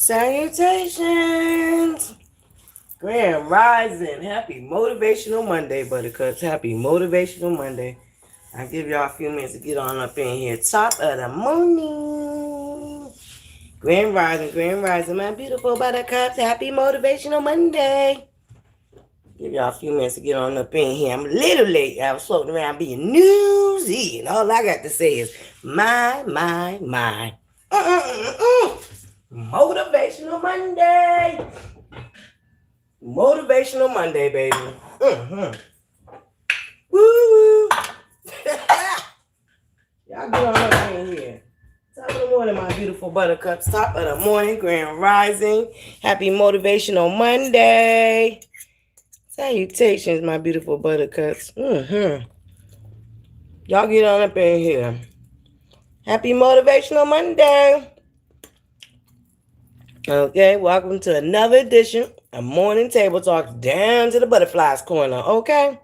Salutations! Grand Rising. Happy Motivational Monday, Buttercups. Happy Motivational Monday. I'll give y'all a few minutes to get on up in here. Top of the morning. Grand Rising, my beautiful Buttercups. Happy Motivational Monday. Give y'all a few minutes to get on up in here. I'm a little late. I was floating around being newsy, and all I got to say is my. Motivational Monday. Motivational Monday, baby. Woo! Y'all get on up in here. Top of the morning, my beautiful Buttercups. Top of the morning, Grand Rising. Happy Motivational Monday. Salutations, my beautiful Buttercups. Y'all get on up in here. Happy Motivational Monday. Okay, welcome to another edition of Morning Table Talk down to the Butterflies Corner, okay?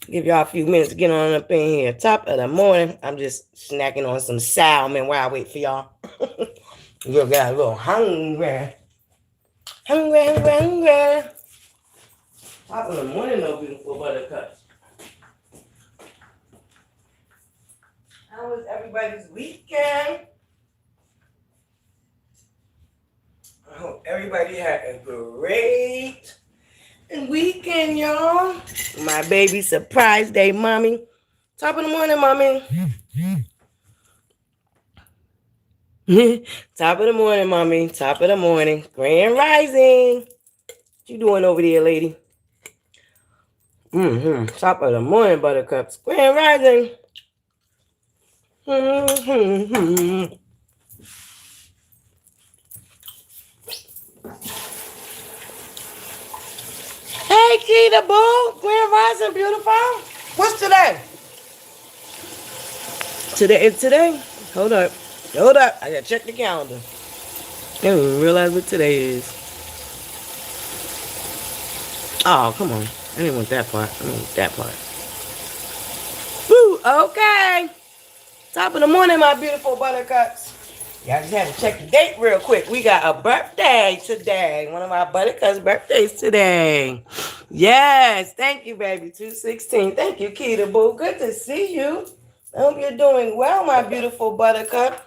Give y'all a few minutes to get on up in here. Top of the morning, I'm just snacking on some salmon while I wait for y'all. You got a little hungry. Hungry. Top of the morning, though, beautiful Buttercups. How was everybody's weekend? I hope everybody had a great weekend, y'all. My baby surprise day, mommy. Top of the morning, mommy. Top of the morning, mommy. Top of the morning. Grand Rising. What you doing over there, lady? Top of the morning, Buttercups. Grand Rising. Hey, Keita Boo. Grand Rising, beautiful. What's today? Today? Hold up. I gotta check the calendar. I didn't even realize what today is. Oh, come on. I didn't want that part. I want that part. Woo, okay. Top of the morning, my beautiful Buttercups. Y'all just had to check the date real quick. We got a birthday today. One of our Buttercups' birthdays today. Yes, thank you, baby. 216. Thank you, Keita Boo. Good to see you. I hope you're doing well, my beautiful Buttercup.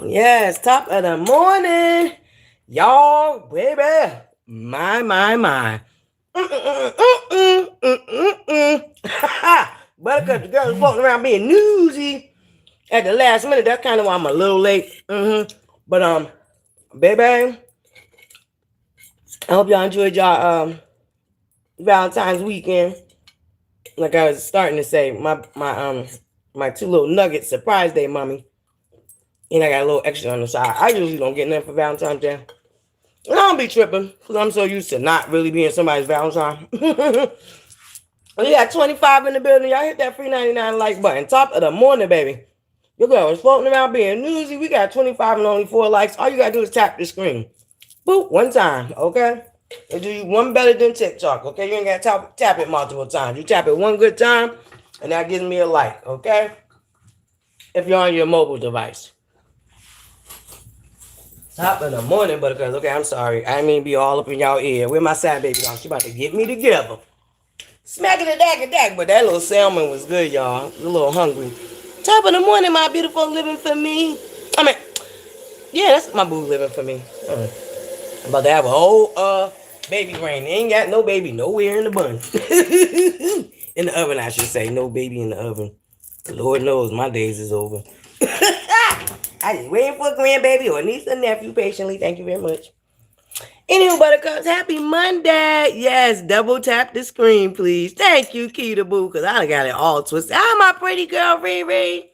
Yes, top of the morning. Y'all, baby. My. Buttercup, the girl is floating around being newsy at the last minute. That's kind of why I'm a little late. But baby, I hope y'all enjoyed y'all Valentine's weekend. Like I was starting to say, my two little nuggets surprise day, mommy. And I got a little extra on the side. I usually don't get nothing for Valentine's Day. And I don't be tripping because I'm so used to not really being somebody's Valentine. We got 25 in the building. Y'all hit that free 99 like button. Top of the morning, baby. Your girl was floating around being newsy. We got 25 and only 4 likes. All you got to do is tap the screen. Boop, one time, okay? It'll do you one better than TikTok, okay? You ain't got to tap it multiple times. You tap it one good time, and that gives me a like, okay? If you're on your mobile device. Top of the morning, Buttercups. Okay, I'm sorry. I didn't mean to be all up in y'all ear. Where my side baby dog? She about to get me together. Smack it a dag. But that little salmon was good, y'all. I was a little hungry. Top of the morning, my beautiful living for me. Yeah, that's my boo living for me. I'm about to have a whole baby rain. They ain't got no baby nowhere in the bun. In the oven, I should say. No baby in the oven. Lord knows my days is over. I just waiting for a grandbaby or niece or nephew patiently. Thank you very much. Anywho, Buttercups, happy Monday. Yes, double tap the screen, please. Thank you, Keita Boo, because I got it all twisted. Hi, my pretty girl, Riri.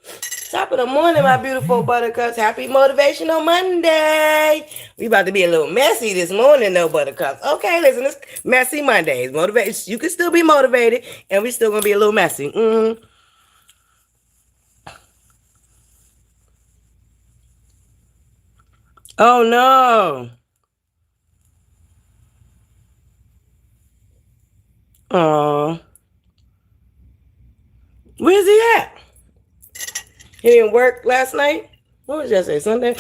Top of the morning, my beautiful Buttercups. Happy Motivational Monday. We about to be a little messy this morning, though, Buttercups. Okay, listen, it's Messy Mondays. Motivation. You can still be motivated, and we still going to be a little messy. Oh, no. Oh. Where's he at? He didn't work last night? What was yesterday? Sunday?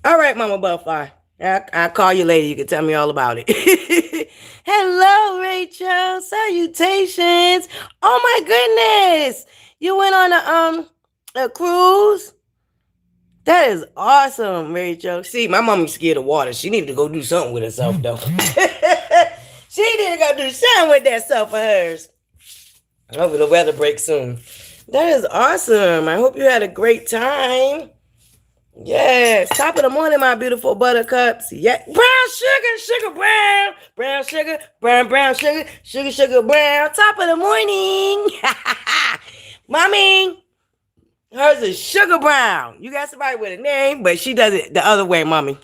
All right, Mama ButterFlii. I'll call you later. You can tell me all about it. Hello, Rachel. Salutations. Oh my goodness. You went on a cruise? That is awesome, Rachel. See, my mommy's scared of water. She needed to go do something with herself, though. She need to go do something with that stuff of hers. Hopefully the weather breaks soon. That is awesome. I hope you had a great time. Yes, top of the morning, my beautiful buttercups. Yeah, brown sugar, sugar brown, brown sugar, brown, brown sugar, sugar, sugar brown. Top of the morning. Mommy, hers is sugar brown. You got somebody with a name, but she does it the other way, mommy.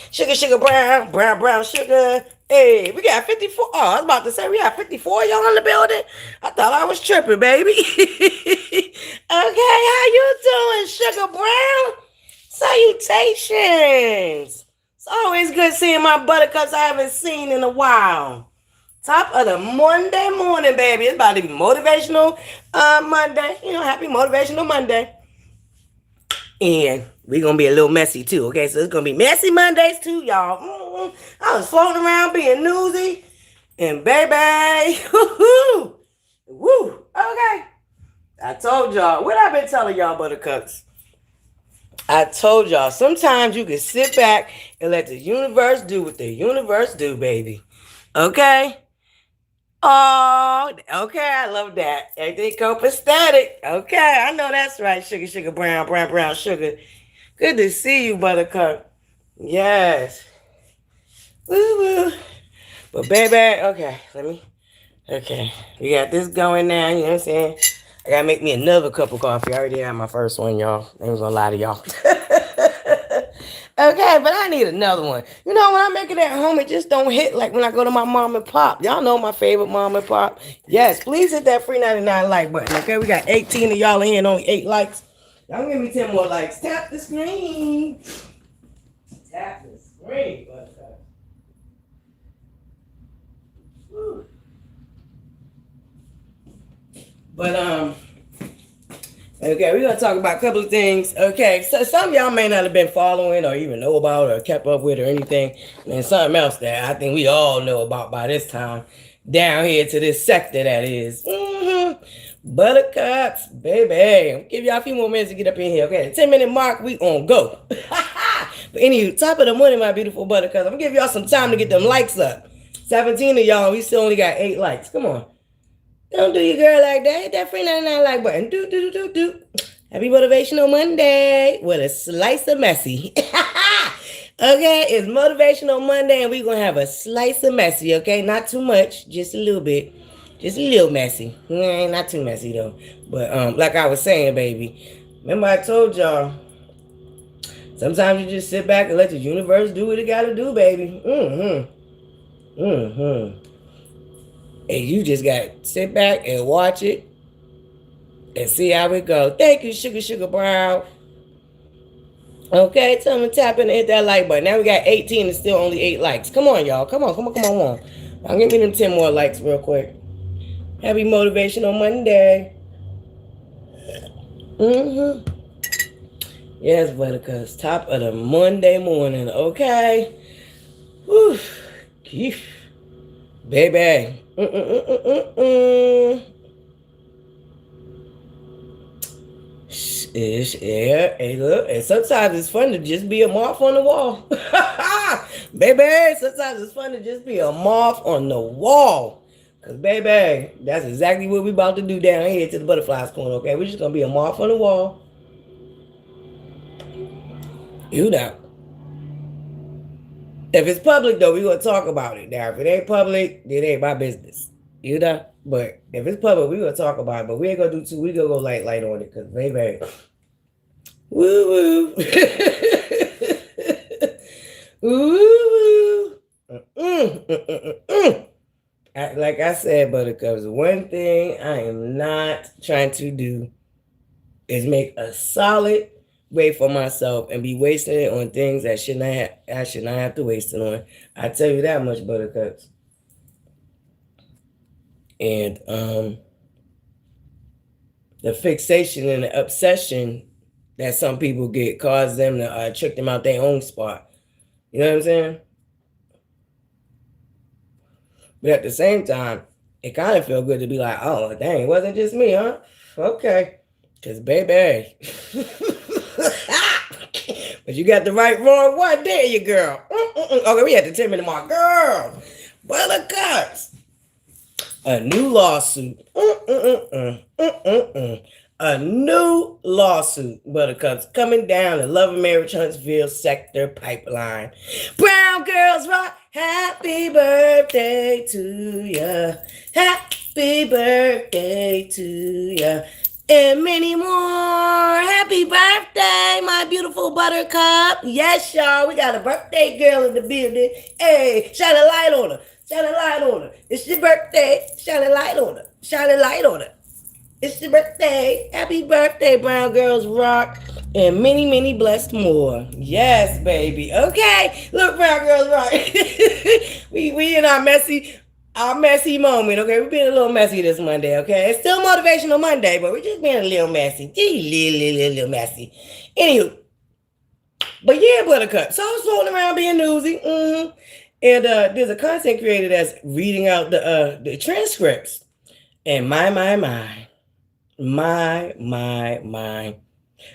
Sugar, sugar brown, brown, brown sugar. Hey, we got 54. Oh, I was about to say we got 54 y'all in the building. I thought I was tripping, baby. Okay, how you doing, sugar brown? Salutations. It's always good seeing my buttercups I haven't seen in a while. Top of the Monday morning, baby. It's about to be motivational Monday. You know, happy motivational Monday. And we're going to be a little messy too, okay? So it's going to be messy Mondays too, y'all. I was floating around being newsy. And baby, woo, okay. I told y'all, what I've been telling y'all, buttercups? I told y'all, sometimes you can sit back and let the universe do what the universe do, baby. Okay? Oh, okay, I love that. Everything copacetic. Okay, I know that's right. Sugar, sugar, brown, brown, brown, sugar. Good to see you, buttercup. Yes. Woo woo. But baby, okay. We got this going now, you know what I'm saying? I gotta make me another cup of coffee. I already had my first one, y'all. I ain't gonna lie to y'all. Okay, but I need another one. You know, when I make it at home, it just don't hit like when I go to my mom and pop. Y'all know my favorite mom and pop. Yes, please hit that free 99 like button. Okay, we got 18 of y'all in here and only 8 likes. Y'all give me 10 more likes. Tap the screen. Tap the screen, buttercup. But okay, we're gonna talk about a couple of things. Okay, so some of y'all may not have been following or even know about or kept up with or anything. And something else that I think we all know about by this time, down here to this sector that is. Buttercups, baby. I'll give y'all a few more minutes to get up in here. Okay, the 10-minute mark, we on go. But anyway, top of the morning, my beautiful buttercups. I'm gonna give y'all some time to get them likes up. 17 of y'all, we still only got 8 likes. Come on. Don't do your girl like that. Hit that free 99 like button. Do. Happy Motivational Monday with a slice of messy. Okay, it's Motivational Monday and we're going to have a slice of messy, okay? Not too much, just a little bit. Just a little messy. Not too messy though. But like I was saying, baby, remember I told y'all, sometimes you just sit back and let the universe do what it got to do, baby. And you just got to sit back and watch it and see how it go. Thank you, Sugar Sugar Brown. Okay, tell them to tap in and hit that like button. Now we got 18 and still only 8 likes. Come on, y'all. Come on. I'll give me them 10 more likes real quick. Happy Motivational Monday. Yes, buttercups. Top of the Monday morning, okay? Whew. Baby. Yeah, hey, look, and sometimes it's fun to just be a moth on the wall. Baby, sometimes it's fun to just be a moth on the wall. Because, baby, that's exactly what we about to do down here to the ButterFlii's corner, okay? We're just going to be a moth on the wall. You know. If it's public, though, we're going to talk about it. Now, if it ain't public, it ain't my business. You know? But if it's public, we're going to talk about it. But we ain't going to do too. We're going to go light on it. Because, baby, woo-woo. Woo-woo. Like I said, buttercups, one thing I am not trying to do is make a solid way for myself and be wasting it on things that I should not have to waste it on. I tell you that much, buttercups. And the fixation and the obsession that some people get cause them to trick them out their own spot. You know what I'm saying? But at the same time, it kind of feel good to be like, oh, dang, it wasn't just me, huh? Okay. Because, baby. But you got the right wrong one, there you girl. Okay, we had the 10-minute mark. Girl. Buttercups. A new lawsuit. A new lawsuit, Buttercups, coming down the Love and Marriage Huntsville sector pipeline. Brown girls rock. Happy birthday to ya. Happy birthday to ya. And many more. Happy birthday, my beautiful Buttercup. Yes, y'all. We got a birthday girl in the building. Hey, shine a light on her. Shine a light on her. It's your birthday. Shine a light on her. Shine a light on her. It's your birthday. Happy birthday, Brown Girls Rock. And many, many blessed more. Yes, baby. Okay. Look, Brown Girls Rock. we in our messy moment, okay? We're being a little messy this Monday, okay? It's still Motivational Monday, but we're just being a little messy. Little messy. Anywho. But yeah, Buttercup. So I was floating around being nosy. And there's a content creator that's reading out the transcripts. And my.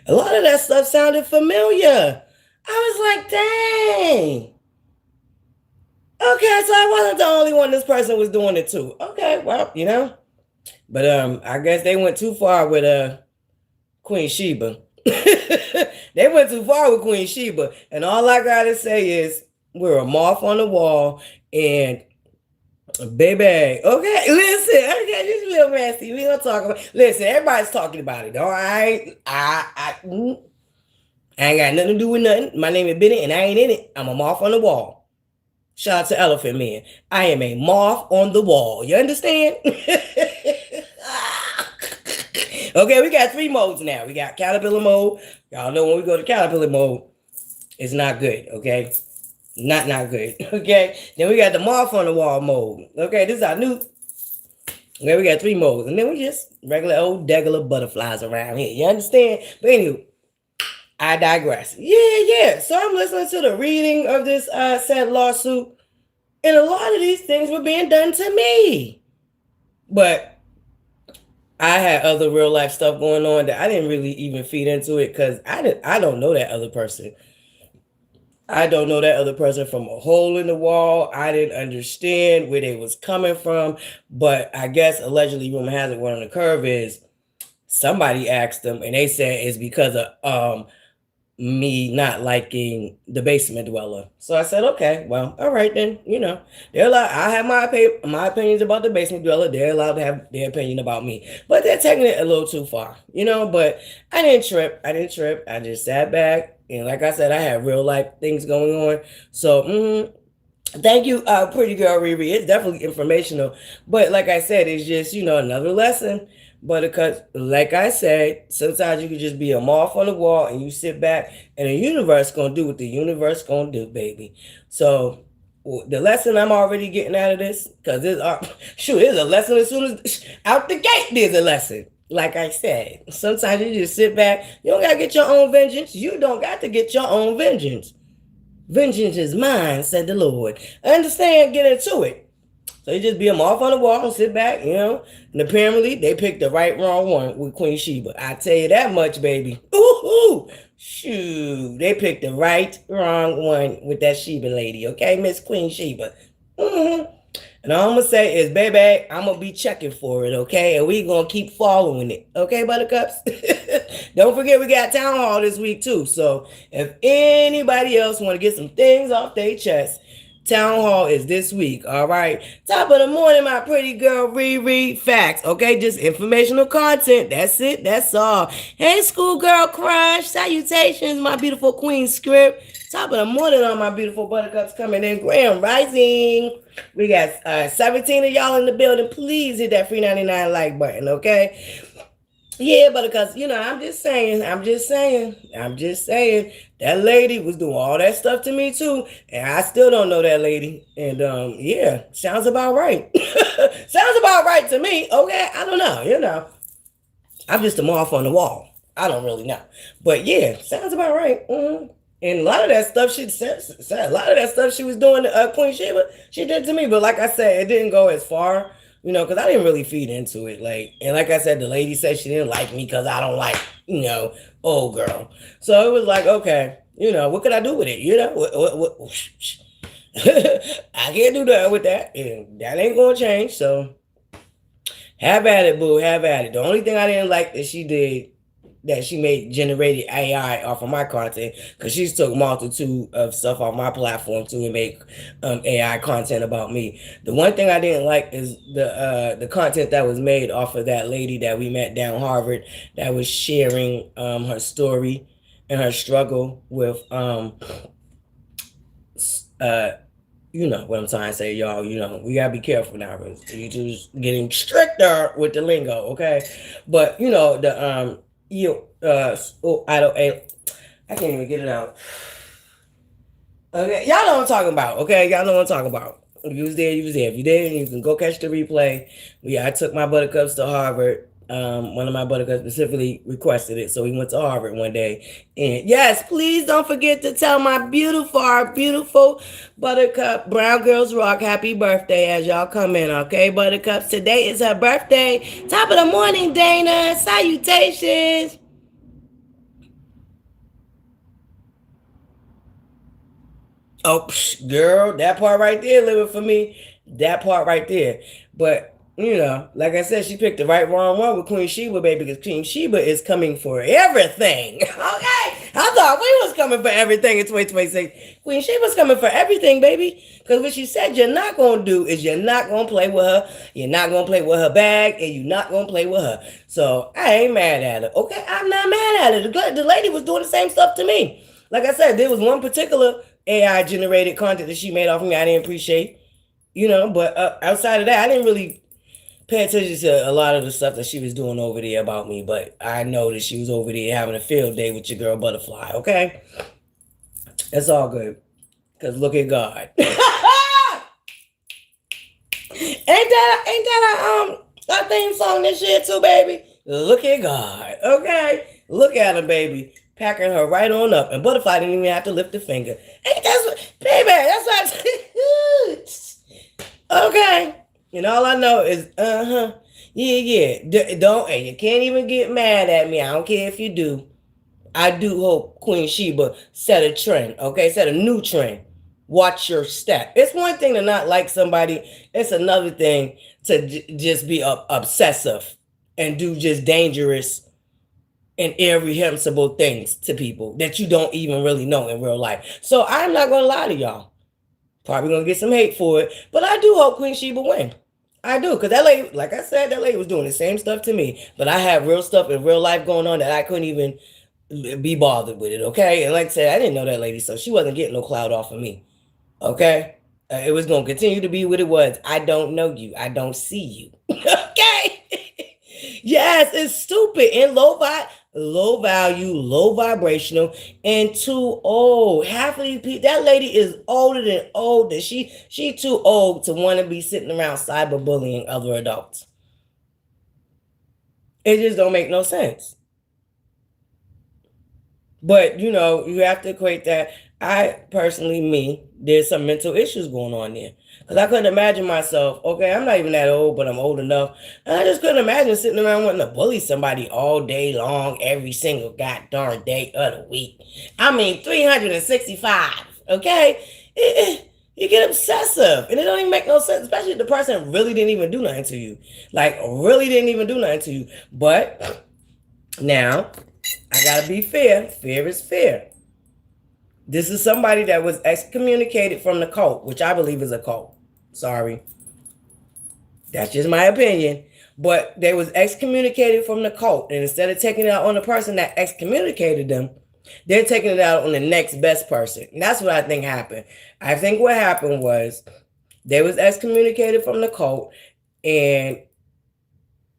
A lot of that stuff sounded familiar. I was like, dang. Okay, so I wasn't the only one this person was doing it too. Okay, well, you know. But I guess they went too far with Queen Sheba. They went too far with Queen Sheba. And all I gotta say is we're a moth on the wall and baby, okay, listen, okay, this is a little messy. We gonna talk about. Listen, everybody's talking about it. All right, I ain't got nothing to do with nothing. My name is Benny, and I ain't in it. I'm a moth on the wall. Shout out to Elephant Man. I am a moth on the wall. You understand? Okay, we got 3 modes now. We got caterpillar mode. Y'all know when we go to caterpillar mode, it's not good. Okay. Not good. Okay. Then we got the moth on the wall mode. Okay. This is our new. Okay. We got 3 modes. And then we just regular old degular butterflies around here. You understand? But anyway, I digress. Yeah. So I'm listening to the reading of this said lawsuit. And a lot of these things were being done to me. But I had other real life stuff going on that I didn't really even feed into it because I don't know that other person. I don't know that other person from a hole in the wall. I didn't understand where they was coming from. But I guess allegedly rumor has it, one on the curve is somebody asked them and they said it's because of me not liking the basement dweller. So I said, okay, well, all right then. You know, they're allowed. I have my opinions about the basement dweller. They're allowed to have their opinion about me, but they're taking it a little too far, you know. But I didn't trip. I just sat back and, like I said, I had real life things going on. So thank you, pretty girl Riri. It's definitely informational, but like I said, it's just, you know, another lesson. But because, like I said, sometimes you can just be a moth on the wall and you sit back and the universe gonna do what the universe gonna do, baby. So the lesson I'm already getting out of this, because there's a lesson as soon as out the gate. There's a lesson. Like I said, sometimes you just sit back. You don't gotta get your own vengeance. You don't got to get your own vengeance. Vengeance is mine, said the Lord. Understand? Get into it. So you just be a moth on the wall and sit back, you know. And apparently they picked the wrong one with Queen Sheba. I tell you that much, baby. Ooh, shoot. They picked the wrong one with that Sheba lady, okay, Miss Queen Sheba. And all I'm going to say is, baby, I'm going to be checking for it, okay? And we going to keep following it, okay, Buttercups? Don't forget we got Town Hall this week, too. So if anybody else want to get some things off their chest, Town Hall is this week, all right? Top of the morning, my pretty girl, Riri. Facts, okay? Just informational content. That's it. That's all. Hey, schoolgirl crush. Salutations, my beautiful queen script. Top of the morning on my beautiful buttercups coming in. Grand rising. We got 17 of y'all in the building. Please hit that free 99 like button, okay? Yeah, but because, you know, I'm just saying, that lady was doing all that stuff to me too. And I still don't know that lady. And yeah, sounds about right. Sounds about right to me. Okay, I don't know, you know. I'm just a moth on the wall. I don't really know. But yeah, sounds about right. And a lot of that stuff she said, a lot of that stuff she was doing to Queen Sheba, she did to me. But like I said, it didn't go as far, because I didn't really feed into it. And like I said, the lady said she didn't like me because I don't like, old girl. So it was like, okay, what could I do with it? I can't do that with that, and that ain't gonna change. So have at it, boo. Have at it. The only thing I didn't like that she made generated AI off of my content, because she's took multitude of stuff off my platform too and make AI content about me. The one thing I didn't like is the content that was made off of that lady that we met down Harvard that was sharing her story and her struggle with uh you know what I'm trying to say, y'all. We gotta be careful now. You just getting stricter with the lingo, okay? But the I don't I can't even get it out. Okay, y'all know what I'm talking about. Okay, y'all know what I'm talking about. If you was there, you was there. If you didn't, you can go catch the replay. Yeah, I took my buttercups to Harvard. One of my buttercups specifically requested it, so we went to Harvard one day. And yes, please don't forget to tell my our beautiful buttercup Brown Girls Rock happy birthday as y'all come in. Okay, buttercups. Today is her birthday. Top of the morning, Dana. Salutations. Oh, girl, that part right there living for me. That part right there. But, like I said, she picked the right wrong one with Queen Sheba, baby, because Queen Sheba is coming for everything. Okay? I thought we was coming for everything in 2026. Queen Sheba's coming for everything, baby. Because what she said you're not going to do is you're not going to play with her. You're not going to play with her bag, and you're not going to play with her. So I ain't mad at her. Okay? I'm not mad at her. The lady was doing the same stuff to me. Like I said, there was one particular AI generated content that she made off of me I didn't appreciate, but outside of that, I didn't really pay attention to a lot of the stuff that she was doing over there about me. But I know that she was over there having a field day with your girl ButterFlii. Okay, it's all good. Cause look at God. Ain't that a theme song this year too, baby? Look at God. Okay, look at him, baby. Packing her right on up, and ButterFlii didn't even have to lift a finger. Ain't that's what, baby? That's what. Okay, and all I know is, yeah. Don't, and you can't even get mad at me. I don't care if you do. I do hope Queen Sheba set a trend. Okay, set a new trend. Watch your step. It's one thing to not like somebody. It's another thing to just be obsessive and do just dangerous and irreversible things to people that you don't even really know in real life. So I'm not gonna lie to y'all. Probably gonna get some hate for it, but I do hope Queen Sheba win. I do, because that lady, like I said, that lady was doing the same stuff to me. But I have real stuff in real life going on that I couldn't even be bothered with it, okay? And like I said, I didn't know that lady, so she wasn't getting no clout off of me, okay? It was gonna continue to be what it was. I don't know you. I don't see you, okay? Yes, it's stupid and low value, low vibrational, and too old. Half of these people, that lady is older than old. And she too old to want to be sitting around cyberbullying other adults. It just don't make no sense. But you have to equate that. I personally, there's some mental issues going on there. Because I couldn't imagine myself, okay, I'm not even that old, but I'm old enough. And I just couldn't imagine sitting around wanting to bully somebody all day long, every single goddamn day of the week. I mean, 365, okay? You get obsessive, and it don't even make no sense, especially if the person really didn't even do nothing to you. Like, really didn't even do nothing to you. But now, I gotta be fair. Fair is fair. This is somebody that was excommunicated from the cult, which I believe is a cult. Sorry. That's just my opinion. But they was excommunicated from the cult. And instead of taking it out on the person that excommunicated them, they're taking it out on the next best person. And that's what I think happened. I think what happened was they was excommunicated from the cult, and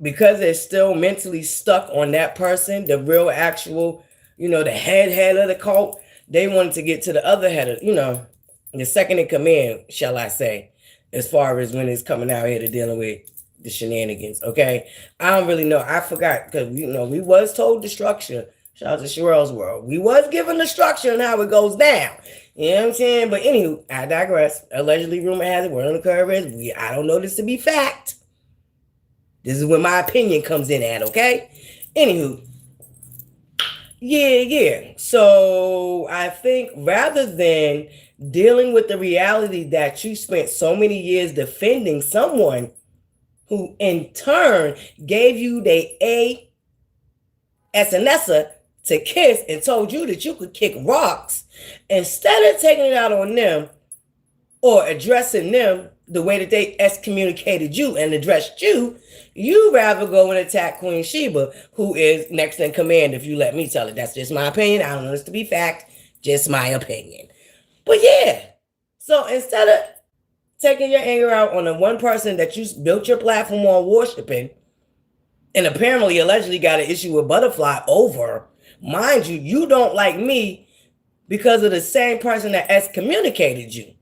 because they're still mentally stuck on that person, the real actual, the head of the cult, they wanted to get to the other head of, the second in command, shall I say, as far as when it's coming out here to dealing with the shenanigans. Okay, I don't really know. I forgot, because we was told destruction Shout out to Sherelle's World. We was given the structure and how it goes down. You know what I'm saying? But anywho, I digress. Allegedly, rumor has it, word on the curve is, I don't know this to be fact. This is where my opinion comes in at, okay? Anywho, yeah. So I think rather than dealing with the reality that you spent so many years defending someone who in turn gave you the SNSA to kiss and told you that you could kick rocks, instead of taking it out on them or addressing them the way that they excommunicated you and addressed you, you rather go and attack Queen Sheba, who is next in command, if you let me tell it. That's just my opinion. I don't know this to be fact, just my opinion. But yeah, so instead of taking your anger out on the one person that you built your platform on worshiping, and apparently allegedly got an issue with ButterFlii over, mind you, you don't like me because of the same person that excommunicated you.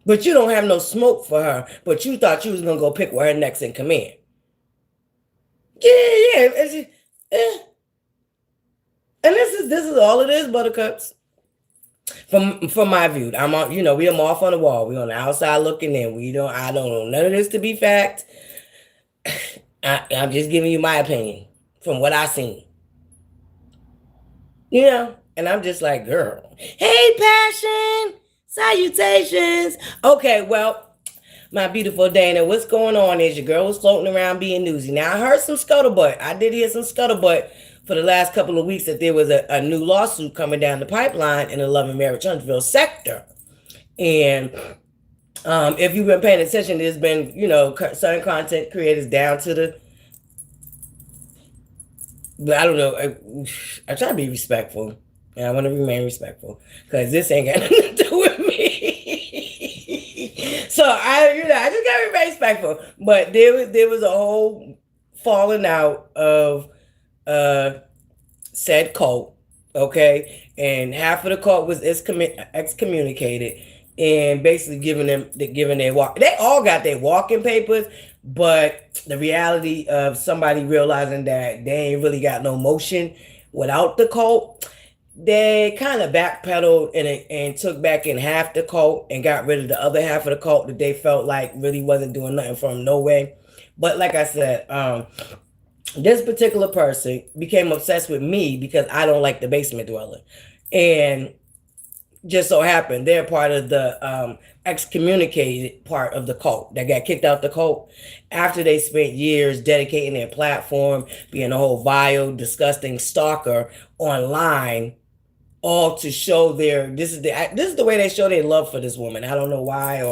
But you don't have no smoke for her, but you thought you was going to go pick with her next in command. Yeah. And this is all it is, buttercups. From my view, I'm on, we are off on the wall. We on the outside looking in. I don't know none of this to be fact. I'm just giving you my opinion from what I seen. And I'm just like, girl, hey, passion, salutations. Okay, well, my beautiful Dana, what's going on is your girl was floating around being newsy. Now, I heard some scuttlebutt. I did hear some scuttlebutt for the last couple of weeks that there was a new lawsuit coming down the pipeline in the Love and Marriage Huntsville sector. And if you've been paying attention, there's been, certain content creators down to the, but I don't know. I try to be respectful, and I want to remain respectful because this ain't got nothing to do with me. So I just gotta remain respectful. But there was a whole falling out of said cult, okay, and half of the cult was excommunicated, and basically giving their walk. They all got their walking papers. But the reality of somebody realizing that they ain't really got no motion without the cult, they kind of backpedaled and took back in half the cult and got rid of the other half of the cult that they felt like really wasn't doing nothing for them, no way. But like I said, this particular person became obsessed with me because I don't like the basement dweller. And just so happened they're part of the excommunicated part of the cult that got kicked out the cult after they spent years dedicating their platform, being a whole vile, disgusting stalker online, all to show this is the way they show their love for this woman. I don't know why,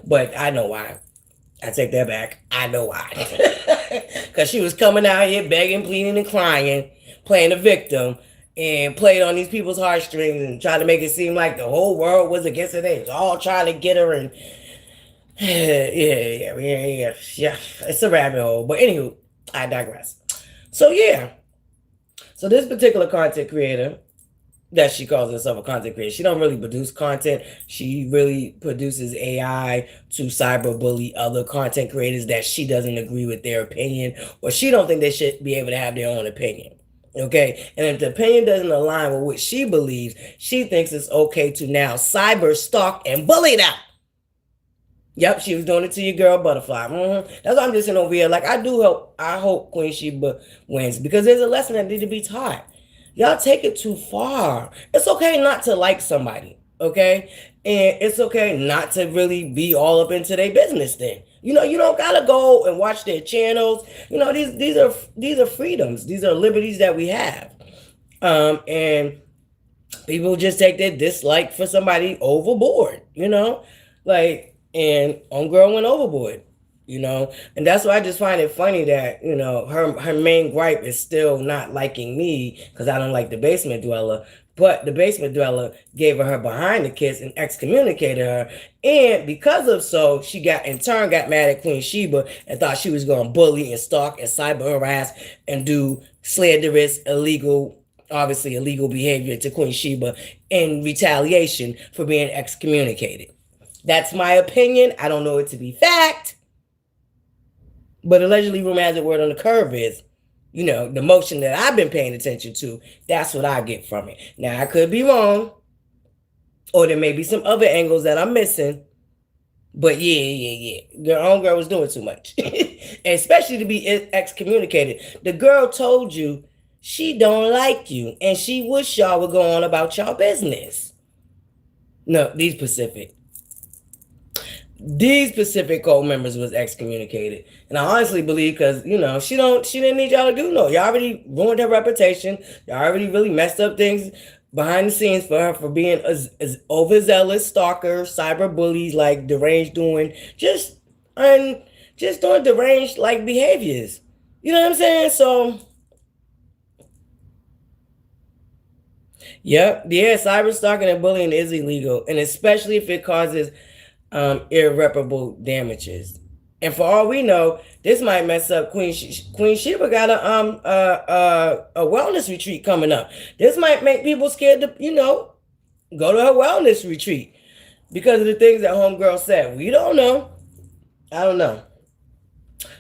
but I know why. I take that back. I know why. Because she was coming out here begging, pleading, and crying, playing a victim, and played on these people's heartstrings and tried to make it seem like the whole world was against her. They was all trying to get her, and yeah. It's a rabbit hole. But anywho, I digress. So yeah. So this particular content creator, that she calls herself a content creator, she don't really produce content. She really produces AI to cyberbully other content creators that she doesn't agree with their opinion, or she don't think they should be able to have their own opinion. Okay, and if the opinion doesn't align with what she believes, she thinks it's okay to now cyber stalk and bully them. Yep, she was doing it to your girl ButterFlii. That's why I'm just in over here. Like, I hope Queen Sheba wins, because there's a lesson that needs to be taught. Y'all take it too far. It's okay not to like somebody, okay? And it's okay not to really be all up into their business then. You don't gotta go and watch their channels. These are freedoms. These are liberties that we have. And people just take their dislike for somebody overboard, like, and homegirl went overboard, and that's why I just find it funny that, her main gripe is still not liking me because I don't like the basement dweller. But the basement dweller gave her behind the kiss and excommunicated her. And because of so, she in turn got mad at Queen Sheba and thought she was going to bully and stalk and cyber harass and do slanderous, illegal behavior to Queen Sheba in retaliation for being excommunicated. That's my opinion. I don't know it to be fact. But allegedly, rumor has it, word on the curve is The motion that I've been paying attention to, that's what I get from it. Now, I could be wrong, or there may be some other angles that I'm missing. But yeah. Your own girl was doing too much. Especially to be excommunicated. The girl told you she don't like you and she wish y'all would go on about y'all business. No, these Pacific Cold members was excommunicated, and I honestly believe because she didn't need y'all to do no. Y'all already ruined her reputation. Y'all already really messed up things behind the scenes for her for being as overzealous stalker, cyber bullies, like deranged doing just doing deranged like behaviors. You know what I'm saying? So yep, yeah, cyber stalking and bullying is illegal, and especially if it causes irreparable damages. And for all we know, this might mess up Queen Sheba got a wellness retreat coming up. This might make people scared to go to her wellness retreat because of the things that homegirl said. We don't know. I don't know.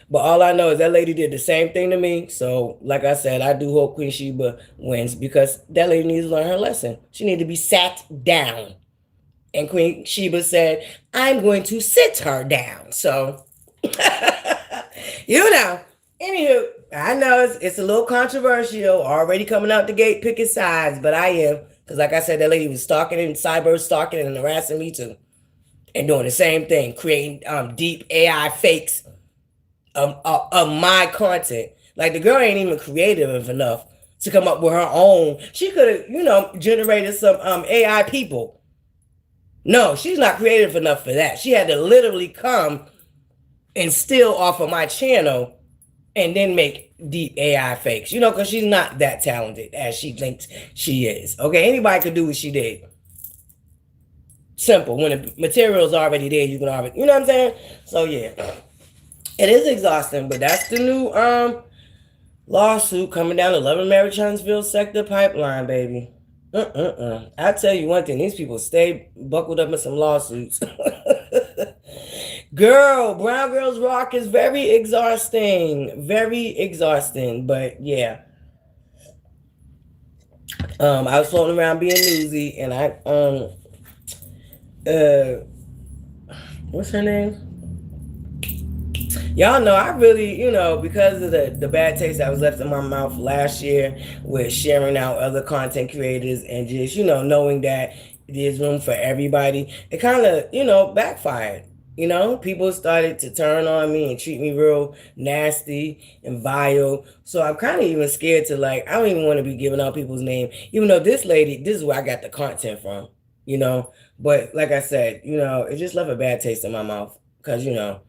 But all I know is that lady did the same thing to me. So, like I said, I do hope Queen Sheba wins because that lady needs to learn her lesson. She needs to be sat down. And Queen Sheba said, I'm going to sit her down. So, you know. Anywho, I know it's a little controversial, already coming out the gate picking sides, but I am. Because like I said, that lady was stalking and cyber stalking and harassing me too. And doing the same thing, creating deep AI fakes of my content. Like the girl ain't even creative enough to come up with her own. She could have, generated some AI people. No, she's not creative enough for that. She had to literally come and steal off of my channel and then make deep AI fakes, because she's not that talented as she thinks she is. Okay, anybody could do what she did. Simple. When the material's already there, you can already, you know what I'm saying? So yeah, it is exhausting, but that's the new lawsuit coming down the 11 Mary Charlottesville sector pipeline, baby. I tell you one thing, these people stay buckled up in some lawsuits. Girl, Brown Girls Rock is very exhausting. Very exhausting. But yeah. I was floating around being newsy and what's her name? Y'all know I really, because of the bad taste that was left in my mouth last year with sharing out other content creators and just, knowing that there's room for everybody, it kind of, backfired. People started to turn on me and treat me real nasty and vile. So I'm kind of even scared to I don't even want to be giving out people's name, even though this is where I got the content from, But like I said, it just left a bad taste in my mouth because, and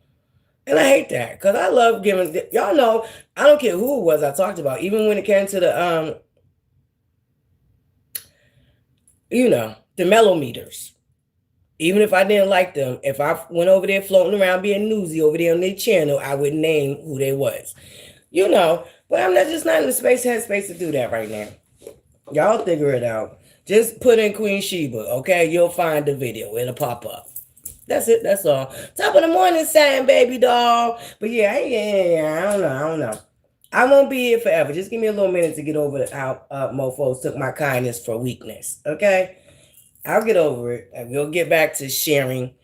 I hate that because I love giving, y'all know, I don't care who it was I talked about, even when it came to the mellow meters. Even if I didn't like them, if I went over there floating around being newsy over there on their channel, I would name who they was. But I'm just not in the headspace to do that right now. Y'all figure it out. Just put in Queen Sheba, okay? You'll find the video. It'll pop up. That's it. That's all. Top of the morning, saying baby doll. But yeah, I don't know. I won't be here forever. Just give me a little minute to get over how mofos took my kindness for weakness, okay? I'll get over it, and we'll get back to sharing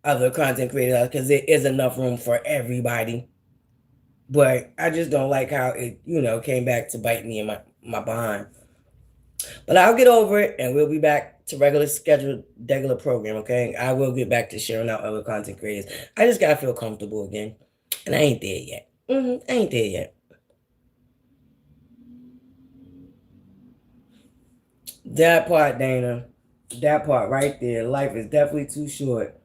other content creators because there is enough room for everybody. But I just don't like how it, came back to bite me in my behind. But I'll get over it, and we'll be back to regular program, okay? I will get back to sharing out other content creators. I just gotta feel comfortable again, and I ain't there yet. I ain't there yet. That part, Dana. That part right there. Life is definitely too short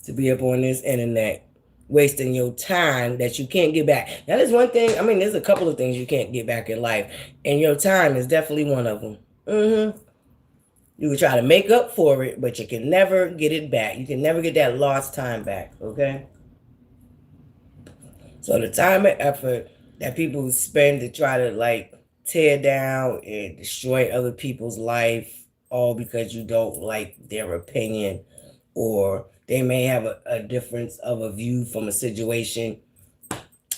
to be up on this internet wasting your time that you can't get back. That is one thing. I mean, there's a couple of things you can't get back in life, and your time is definitely one of them. You can try to make up for it, but you can never get it back. You can never get that lost time back, okay? So the time and effort that people spend to try to tear down and destroy other people's life, all because you don't like their opinion, or they may have a difference of a view from a situation.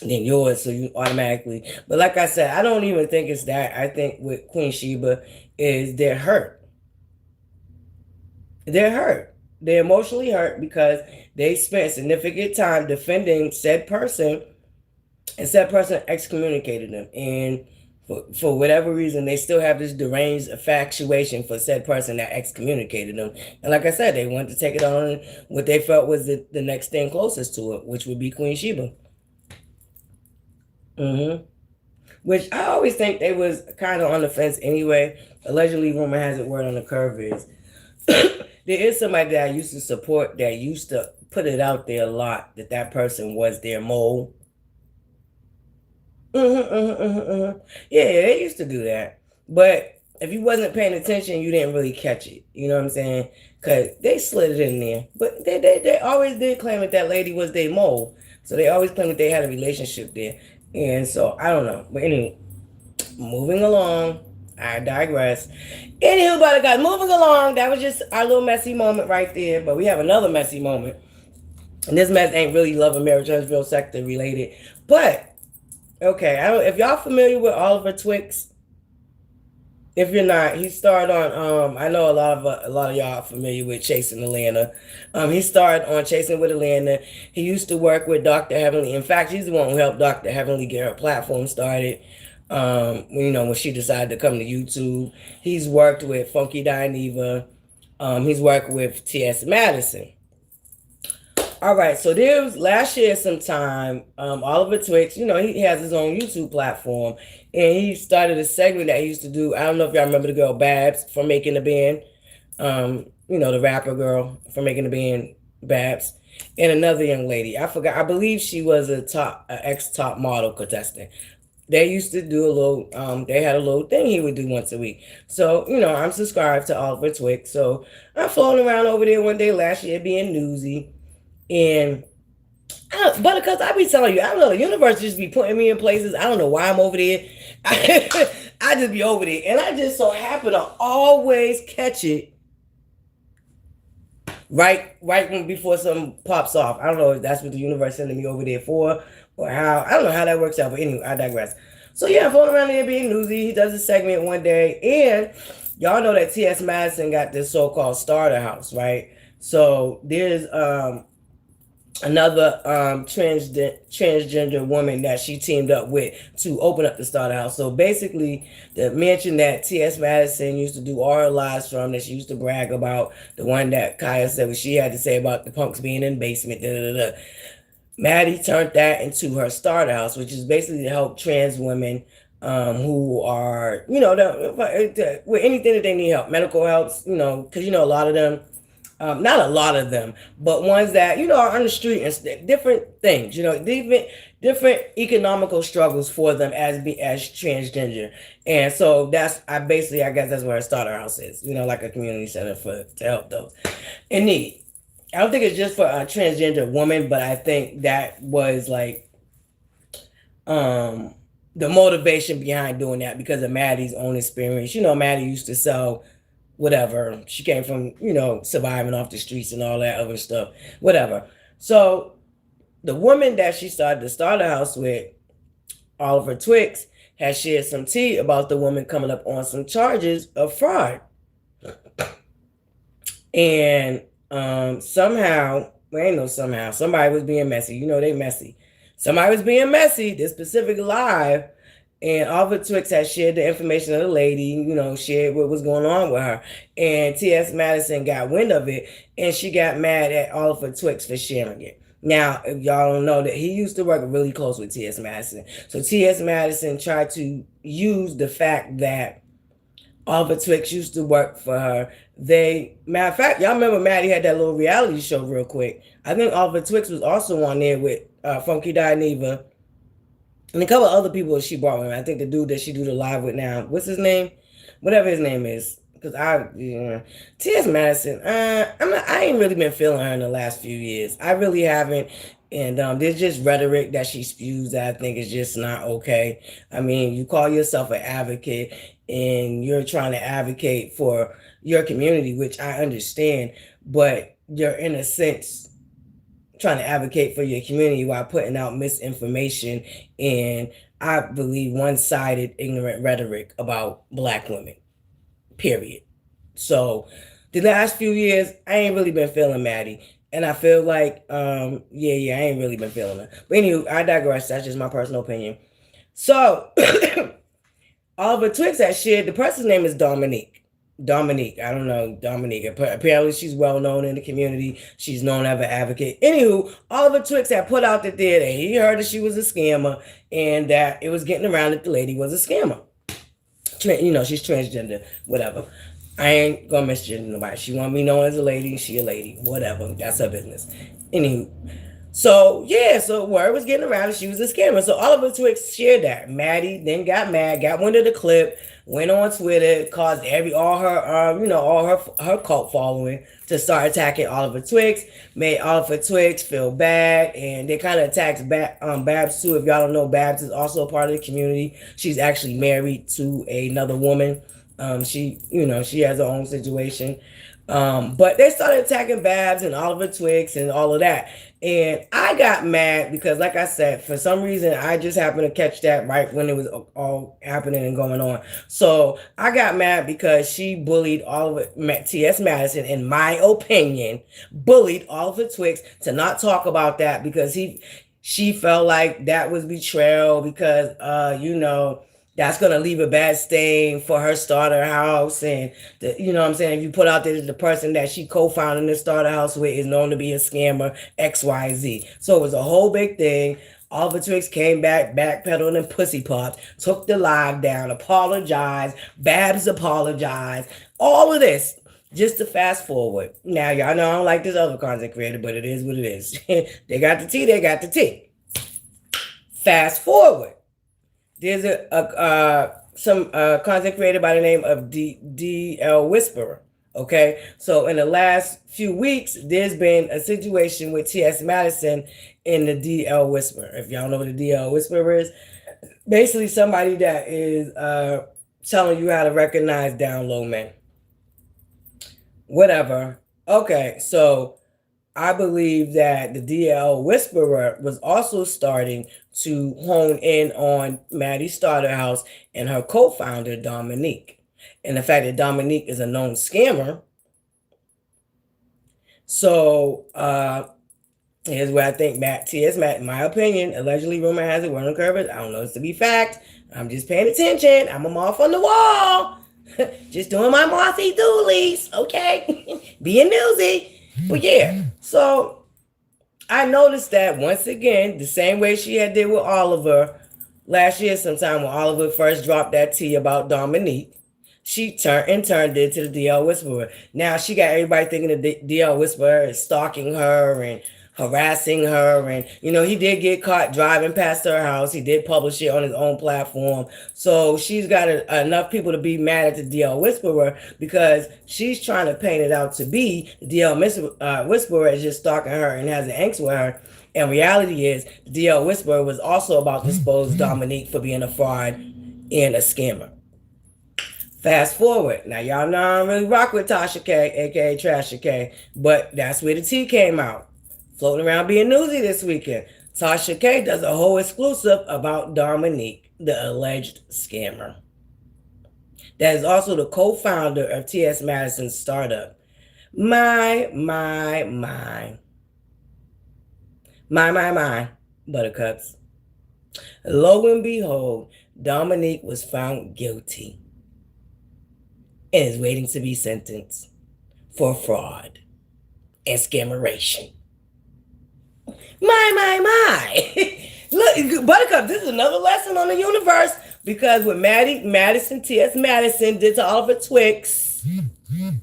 than yours, so you automatically. But like I said, I don't even think it's that. I think with Queen Sheba is they're hurt. They're hurt. They're emotionally hurt because they spent significant time defending said person, and said person excommunicated them. And for whatever reason, they still have this deranged infatuation for said person that excommunicated them. And like I said, they wanted to take it on what they felt was the next thing closest to it, which would be Queen Sheba. Mm-hmm. Which I always think they was kind of on the fence anyway. Allegedly, rumor has it, word on the curve is there is somebody that I used to support that used to put it out there a lot that that person was their mole. Yeah, they used to do that. But if you wasn't paying attention, you didn't really catch it. You know what I'm saying? Because they slid it in there. But they always did claim that that lady was their mole. So they always claimed that they had a relationship there. And so I don't know. But anyway, moving along. I digress. Anywho, but guys, moving along. That was just our little messy moment right there. But we have another messy moment. And this mess ain't really love and marriage, Huntsville sector related. But okay, I don't. If y'all familiar with Oliver Twix, if you're not, he starred on. I know a lot of y'all are familiar with Chasing Atlanta. He starred on Chasing with Atlanta. He used to work with Dr. Heavenly. In fact, he's the one who helped Dr. Heavenly get her platform started. When she decided to come to YouTube, he's worked with Funky Dineva. He's worked with T.S. Madison. All right, so there was last year sometime, Oliver Twix, he has his own YouTube platform, and he started a segment that he used to do. I don't know if y'all remember the girl Babs from Making the Band, the rapper girl from Making the Band, Babs, and another young lady. I forgot. I believe she was a ex-top model contestant. They used to do a little, they had a little thing he would do once a week. So, I'm subscribed to Oliver Twix. So I'm floating around over there one day last year being newsy. And but because I be telling you, I don't know, the universe just be putting me in places. I don't know why I'm over there. I just be over there, and I just so happen to always catch it right when before something pops off. I don't know if that's what the universe sending me over there for, or how. I don't know how that works out. But anyway, I digress. So yeah, I'm floating around there being newsy. He does a segment one day, and y'all know that T.S. Madison got this so-called starter house, right? So there's another transgender woman that she teamed up with to open up the starter house. So basically, the mansion that T.S. Madison used to do all her lives from, that she used to brag about, the one that Kaya said what she had to say about the punks being in the basement, Maddie turned that into her starter house, which is basically to help trans women who are, with anything that they need help, medical help, because, a lot of them, not a lot of them, but ones that are on the street and different things, different economical struggles for them as transgender. And so I guess that's where a starter house is, like a community center to help those in need. I don't think it's just for a transgender woman, but I think that was like the motivation behind doing that because of Maddie's own experience. Maddie used to sell whatever. She came from, surviving off the streets and all that other stuff, whatever. So the woman that she started the starter house with, Oliver Twix, has shared some tea about the woman coming up on some charges of fraud. And somehow, somebody was being messy. They messy. Somebody was being messy, this specific live. And Oliver Twix had shared the information of the lady, shared what was going on with her. And T.S. Madison got wind of it, and she got mad at Oliver Twix for sharing it. Now, if y'all don't know that he used to work really close with T.S. Madison. So T.S. Madison tried to use the fact that Oliver Twix used to work for her. Matter of fact, y'all remember Maddie had that little reality show real quick. I think Oliver Twix was also on there with Funky Dineva and a couple of other people she brought with. I think the dude that she do the live with now, what's his name? Whatever his name is. Because T.S. Madison, I ain't really been feeling her in the last few years. I really haven't. And there's just rhetoric that she spews that I think is just not okay. I mean, you call yourself an advocate and you're trying to advocate for your community, which I understand, but you're in a sense trying to advocate for your community while putting out misinformation and, I believe, one-sided ignorant rhetoric about black women, period. So the last few years, I ain't really been feeling Maddie. And I feel like, yeah, I ain't really been feeling her. But anyway, I digress. That's just my personal opinion. So Oliver Twix had shared, the person's name is Dominique. Dominique, I don't know, Dominique. Apparently, she's well known in the community. She's known as an advocate. Anywho, Oliver Twix had put out that he heard that she was a scammer and that it was getting around that the lady was a scammer. She's transgender, whatever. I ain't gonna misgender nobody. She want me known as a lady. She a lady, whatever. That's her business. Anywho, so word was getting around and she was a scammer. So Oliver Twix shared that. Maddie then got mad, got wind of the clip, went on Twitter, caused all her cult following to start attacking Oliver Twix, made Oliver Twix feel bad, and they kind of attacked Babs too. If y'all don't know, Babs is also a part of the community. She's actually married to another woman. She has her own situation. But they started attacking Babs and Oliver Twix and all of that. And I got mad because, like I said, for some reason, I just happened to catch that right when it was all happening and going on. So I got mad because she bullied T.S. Madison, in my opinion, bullied Oliver Twix to not talk about that because she felt like that was betrayal because, that's going to leave a bad stain for her starter house. And, you know what I'm saying? If you put out there that the person that she co-founded the starter house with is known to be a scammer, XYZ. So it was a whole big thing. Oliver Twix came back, backpedaled and pussy popped, took the live down, apologized, Babs apologized, all of this. Just to fast forward. Now, y'all know I don't like this other content creator, but it is what it is. They got the tea, they got the tea. Fast forward. There's some content creator by the name of DL Whisperer. Okay, so in the last few weeks, there's been a situation with T.S. Madison in the DL Whisperer. If y'all know what the DL Whisperer is, basically somebody that is telling you how to recognize down low men. Whatever. Okay, so I believe that the DL Whisperer was also starting to hone in on Maddie's starter house and her co-founder, Dominique. And the fact that Dominique is a known scammer. So here's where I think T.S. Matt, in my opinion, allegedly rumor has it, word uncovered. I don't know this to be fact. I'm just paying attention. I'm a moth on the wall. Just doing my mothy doolies, okay? Being nosy. But yeah, so I noticed that once again, the same way she had did with Oliver last year sometime when Oliver first dropped that tea about Dominique, she turned it to the DL Whisperer. Now she got everybody thinking the DL Whisperer is stalking her and harassing her. And, he did get caught driving past her house. He did publish it on his own platform. So she's got enough people to be mad at the DL Whisperer because she's trying to paint it out to be the DL Whisperer is just stalking her and has an angst with her. And reality is the DL Whisperer was also about to expose Dominique for being a fraud and a scammer. Fast forward. Now, y'all know I don't really rock with Tasha K, a.k.a. Trasha K, but that's where the tea came out. Floating around being newsy this weekend. Tasha K does a whole exclusive about Dominique, the alleged scammer. That is also the co-founder of T.S. Madison's startup. My, buttercups. Lo and behold, Dominique was found guilty and is waiting to be sentenced for fraud and scammeration. My. Look, Buttercup, this is another lesson on the universe because what T.S. Madison did to Oliver Twix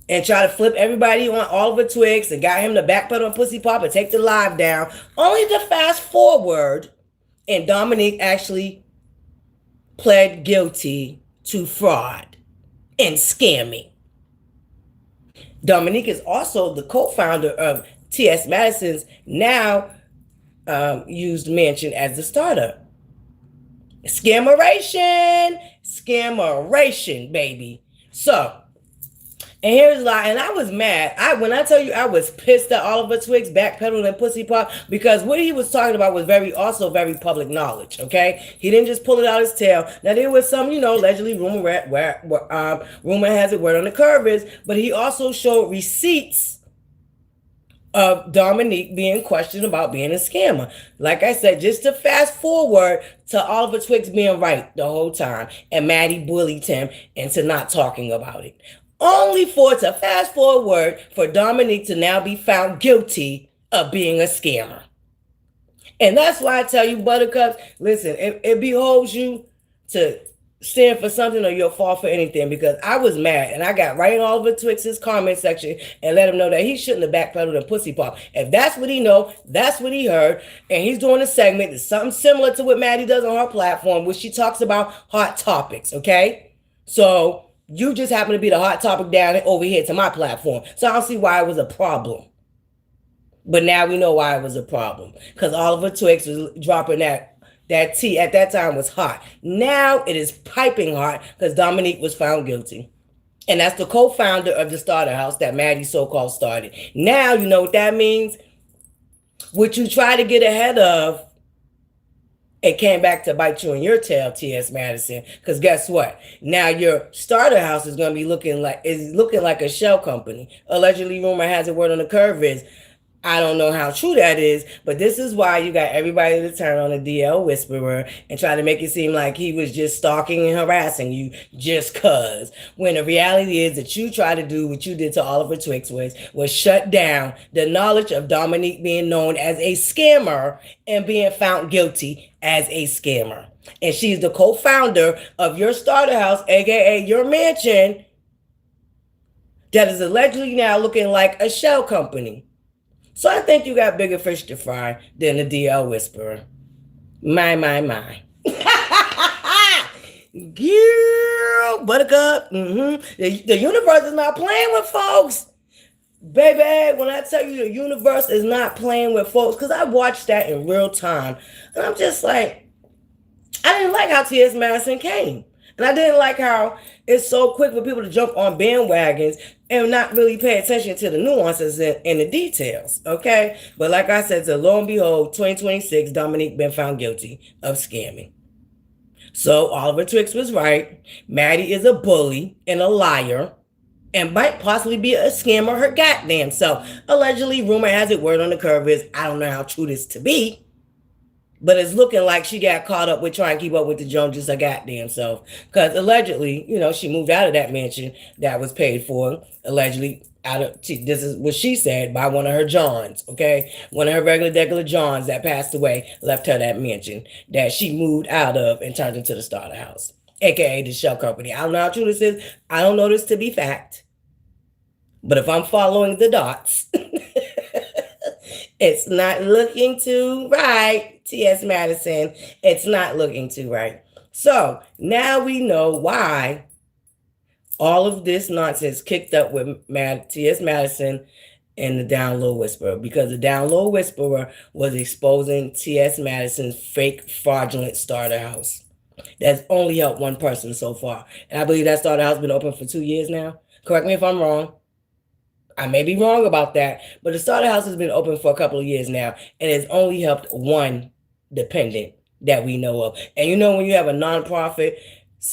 and try to flip everybody on Oliver Twix and got him to backpedal and pussy pop and take the live down, only to fast forward and Dominique actually pled guilty to fraud and scamming. Dominique is also the co-founder of T.S. Madison's now used mansion as the starter. Scammeration, baby. So, And here's lie, and I was mad. When I tell you I was pissed at Oliver Twist backpedaling and pussy pop because what he was talking about was very public knowledge. Okay, he didn't just pull it out his tail. Now there was some, allegedly rumor has it, word on the curve is, but he also showed receipts of Dominique being questioned about being a scammer. Like I said, just to fast forward to Oliver Twist being right the whole time, and Maddie bullied him into not talking about it. Only for to fast forward for Dominique to now be found guilty of being a scammer. And that's why I tell you, Buttercups, listen, it beholds you to stand for something or you'll fall for anything, because I was mad and I got right in Oliver Twist's comment section and let him know that he shouldn't have backpedaled and pussy pop. If that's what he know, that's what he heard, and he's doing a segment that's something similar to what Maddie does on her platform, where she talks about hot topics, okay? So you just happen to be the hot topic down over here to my platform. So I don't see why it was a problem. But now we know why it was a problem. Because Oliver Twist was dropping that tea at that time was hot. Now it is piping hot because Dominique was found guilty. And that's the co-founder of the starter house that Maddie so-called started. Now you know what that means? What you try to get ahead of, it came back to bite you in your tail, T.S. Madison. Because guess what? Now your starter house is going to be looking like a shell company. Allegedly, rumor has it, word on the curve is, I don't know how true that is, but this is why you got everybody to turn on the DL Whisperer and try to make it seem like he was just stalking and harassing you just cuz. When the reality is that you tried to do what you did to Oliver Twist was shut down the knowledge of Dominique being known as a scammer and being found guilty as a scammer. And she's the co-founder of your starter house, aka your mansion, that is allegedly now looking like a shell company. So I think you got bigger fish to fry than the DL Whisperer. My. Girl, Buttercup. The universe is not playing with folks. Baby, when I tell you the universe is not playing with folks, because I watched that in real time. And I'm just like, I didn't like how T.S. Madison came. And I didn't like how it's so quick for people to jump on bandwagons and not really pay attention to the nuances and the details, okay? But like I said, so lo and behold, 2026, Dominique been found guilty of scamming. So Oliver Twist was right. Maddie is a bully and a liar and might possibly be a scammer her goddamn self. Allegedly, rumor has it, word on the curve is, I don't know how true this to be, but it's looking like she got caught up with trying to keep up with the Joneses her goddamn self. Because allegedly, she moved out of that mansion that was paid for, allegedly, this is what she said, by one of her Johns, okay? One of her regular Johns that passed away left her that mansion that she moved out of and turned into the starter house, aka the shell company. I don't know how true this is. I don't know this to be fact. But if I'm following the dots, it's not looking too right, T.S. Madison. It's not looking too right. So now we know why all of this nonsense kicked up with T.S. Madison and the Down Low Whisperer, because the Down Low Whisperer was exposing T.S. Madison's fake fraudulent starter house. That's only helped one person so far. And I believe that starter house has been open for 2 years now. Correct me if I'm wrong. I may be wrong about that, but the starter house has been open for a couple of years now, and it's only helped one dependent that we know of. And when you have a nonprofit,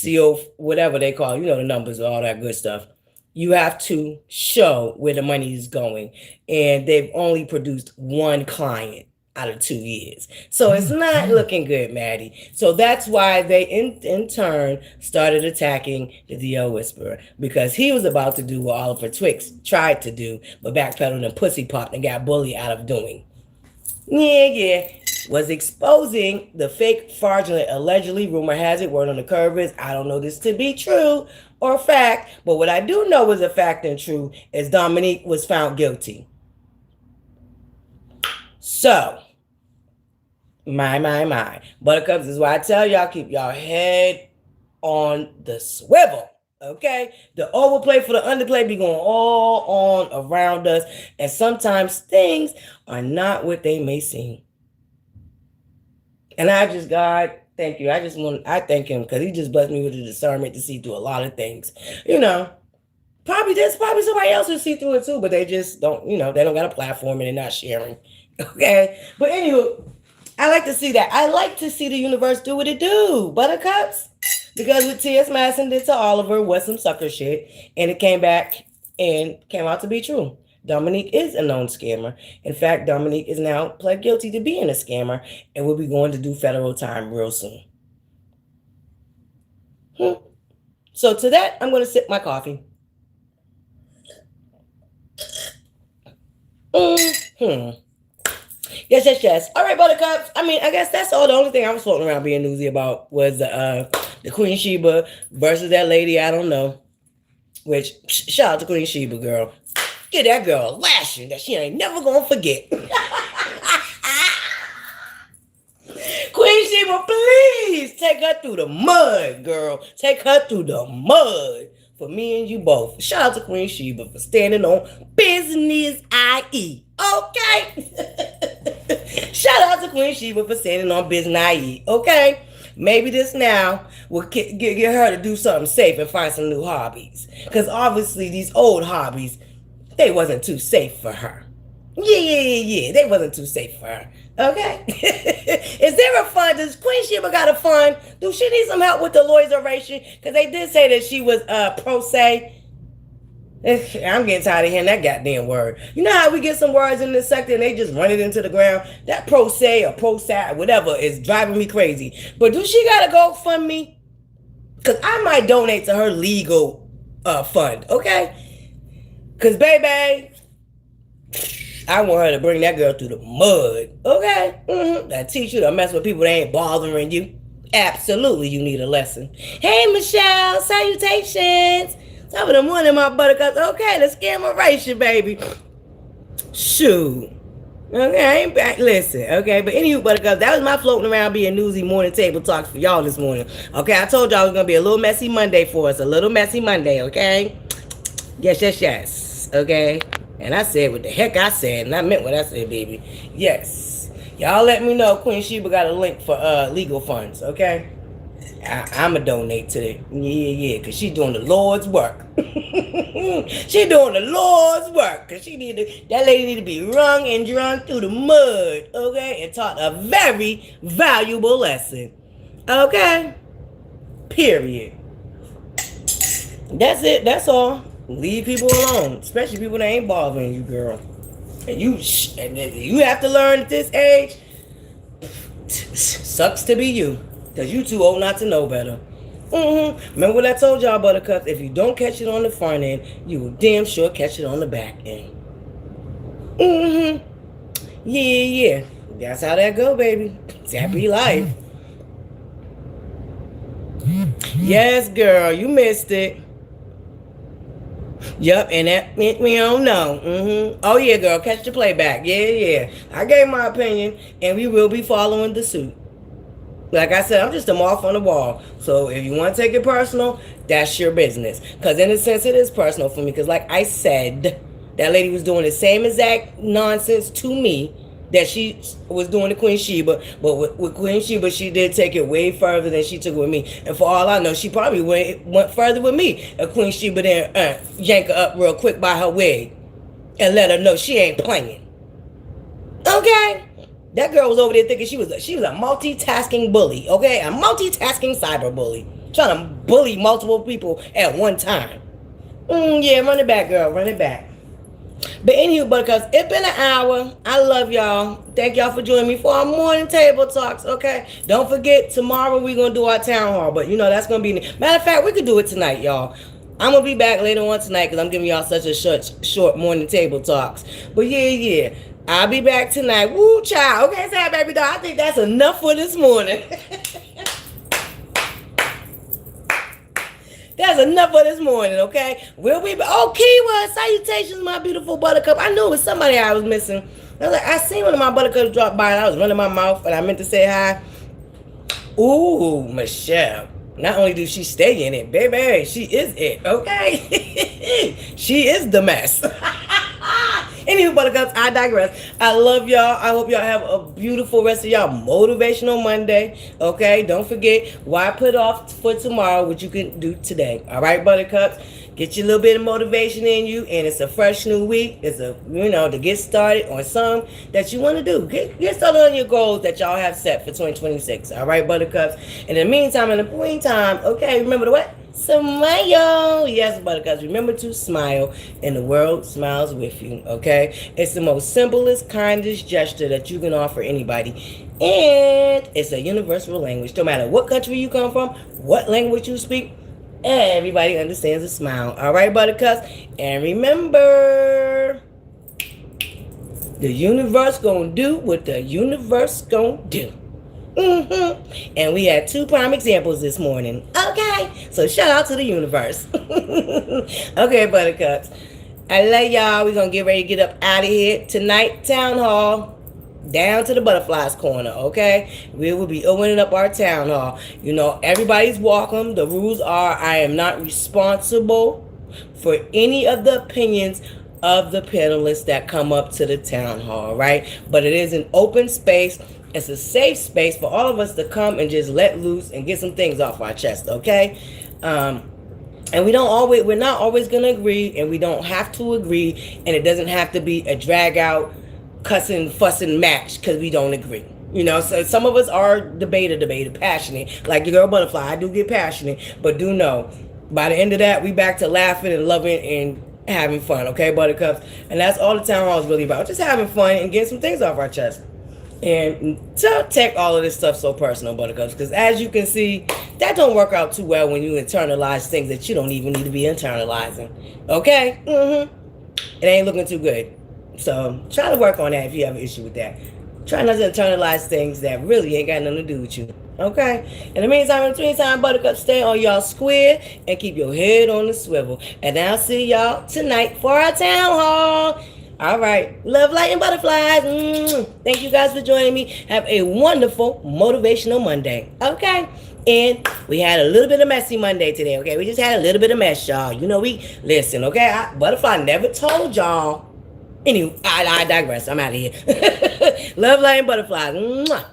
CO, whatever they call, the numbers, all that good stuff, you have to show where the money is going. And they've only produced one client out of 2 years. So it's not looking good, Maddie. So that's why they in turn started attacking the DL Whisperer, because he was about to do what Oliver Twist tried to do, but backpedaled and pussy popped and got bullied out of doing. Yeah. Was exposing the fake fraudulent, allegedly, rumor has it, word on the curve is, I don't know this to be true or fact, but what I do know is a fact and true is Dominique was found guilty. So, my. Buttercups, is why I tell y'all, keep y'all head on the swivel, okay? The overplay for the underplay be going all on around us, and sometimes things are not what they may seem. And God, thank you. I thank him because he just blessed me with the discernment to see through a lot of things. Probably there's probably somebody else who see through it too, but they just don't, they don't got a platform and they're not sharing. Okay. But anyway, I like to see that. I like to see the universe do what it do, buttercups. Because what T.S. Madison did to Oliver was some sucker shit, and it came back and came out to be true. Dominique is a known scammer. In fact, Dominique is now pled guilty to being a scammer and will be going to do federal time real soon. So to that, I'm going to sip my coffee. Yes. All right, buttercups. I mean, I guess that's all. The only thing I was floating around being newsy about was the Queen Sheba versus that lady I don't know. Which, shout out to Queen Sheba, girl. Get that girl a lashing that she ain't never gonna forget. Queen Sheba, please take her through the mud, girl. Take her through the mud. For me and you both. Shout out to Queen Sheba for standing on business IE. Okay? Shout out to Queen Sheba for standing on business IE. Okay? Maybe this now will get her to do something safe and find some new hobbies. Because obviously these old hobbies, they wasn't too safe for her. Yeah. They wasn't too safe for her. Okay? Is there a fund? Does Queen Sheba got a fund? Do she need some help with the lawyer's oration? Because they did say that she was pro se. I'm getting tired of hearing that goddamn word. You know how we get some words in this sector and they just run it into the ground? That pro se or pro sat, whatever, is driving me crazy. But do she got to GoFundMe? Because I might donate to her legal fund, okay? Because, baby, I want her to bring that girl through the mud, okay? That teach you to mess with people that ain't bothering you. Absolutely, you need a lesson. Hey, Michelle, salutations. Top of the morning, my buttercups. Okay, the scameration, baby. Shoot. Okay, I ain't back. Listen, okay, but anywho, buttercups, that was my floating around being newsy morning table talks for y'all this morning. Okay, I told y'all it was gonna be a little messy Monday for us. A little messy Monday, okay? Yes. Okay? And I said what the heck I said, and I meant what I said, baby. Yes. Y'all let me know Queen Sheba got a link for legal funds, okay? I'ma donate to it. Yeah, because she doing the Lord's work. She doing the Lord's work. Because that lady need to be wrung and drunk through the mud, okay? And taught a very valuable lesson. Okay? Period. That's it. That's all. Leave people alone. Especially people that ain't bothering you, girl. And you have to learn at this age. Sucks to be you. Because you too old not to know better. Remember what I told y'all, buttercups? If you don't catch it on the front end, you will damn sure catch it on the back end. Yeah. That's how that go, baby. It's happy life. Yes, girl. You missed it. Yup, and that meant we don't know. Oh, yeah, girl. Catch the playback. Yeah. I gave my opinion, and we will be following the suit. Like I said, I'm just a moth on the wall. So if you want to take it personal, that's your business. Because in a sense, it is personal for me. Because like I said, that lady was doing the same exact nonsense to me that she was doing to Queen Sheba. But with Queen Sheba, she did take it way further than she took it with me. And for all I know, she probably went further with me. And Queen Sheba then yank her up real quick by her wig and let her know she ain't playing. Okay? That girl was over there thinking she was a multitasking bully, okay? A multitasking cyber bully. Trying to bully multiple people at one time. Yeah, run it back, girl. Run it back. But anywho, buttercups, it's been an hour. I love y'all. Thank y'all for joining me for our morning table talks, okay? Don't forget, tomorrow we're going to do our town hall. But, that's going to be... Matter of fact, we could do it tonight, y'all. I'm going to be back later on tonight because I'm giving y'all such a short morning table talks. But, yeah. I'll be back tonight. Woo, child. Okay, say baby doll. I think that's enough for this morning. That's enough for this morning, okay? We'll be back. Oh, Kiwa, salutations, my beautiful buttercup. I knew it was somebody I was missing. I seen one of my buttercups drop by and I was running my mouth and I meant to say hi. Ooh, Michelle. Not only does she stay in it, baby, she is it, okay? She is the mess. Anywho, buttercups, I digress. I love y'all. I hope y'all have a beautiful rest of y'all motivational Monday. Okay, don't forget why put off for tomorrow what you can do today. All right, buttercups. Get your little bit of motivation in you, and it's a fresh new week. It's a to get started on something that you want to do. Get started on your goals that y'all have set for 2026. All right, buttercups. In the meantime, okay, remember to what? Smile. Yes, buttercups. Remember to smile, and the world smiles with you. Okay, it's the most simplest, kindest gesture that you can offer anybody, and it's a universal language. No matter what country you come from, what language you speak. Everybody understands a smile. All right, buttercups. And remember, the universe gonna do what the universe gonna do. And we had 2 prime examples this morning. Okay, so shout out to the universe. Okay, buttercups. I love y'all. We're gonna get ready to get up out of here tonight. Town hall. Down to the ButterFlii's corner, okay? We will be opening up our town hall. Everybody's welcome. The rules are I am not responsible for any of the opinions of the panelists that come up to the town hall, right? But it is an open space. It's a safe space for all of us to come and just let loose and get some things off our chest, okay? And we're not always gonna agree, and we don't have to agree, and it doesn't have to be a drag out cussing, fussing match because we don't agree. So some of us are debater, passionate. Like your girl ButterFlii, I do get passionate, but do know, by the end of that, we back to laughing and loving and having fun, okay, buttercups? And that's all the town hall is really about, just having fun and getting some things off our chest. And don't take all of this stuff so personal, buttercups, because as you can see, that don't work out too well when you internalize things that you don't even need to be internalizing, okay? It ain't looking too good. So try to work on that if you have an issue with that. Try not to internalize things that really ain't got nothing to do with you. Okay? In the meantime, in between time, buttercups, stay on y'all square and keep your head on the swivel. And I'll see y'all tonight for our town hall. All right. Love, light, and butterflies. Thank you guys for joining me. Have a wonderful motivational Monday. Okay? And we had a little bit of messy Monday today. Okay? We just had a little bit of mess, y'all. Listen, okay? ButterFlii never told y'all. Anyway, I digress. I'm out of here. Love, light, and butterflies. Mwah.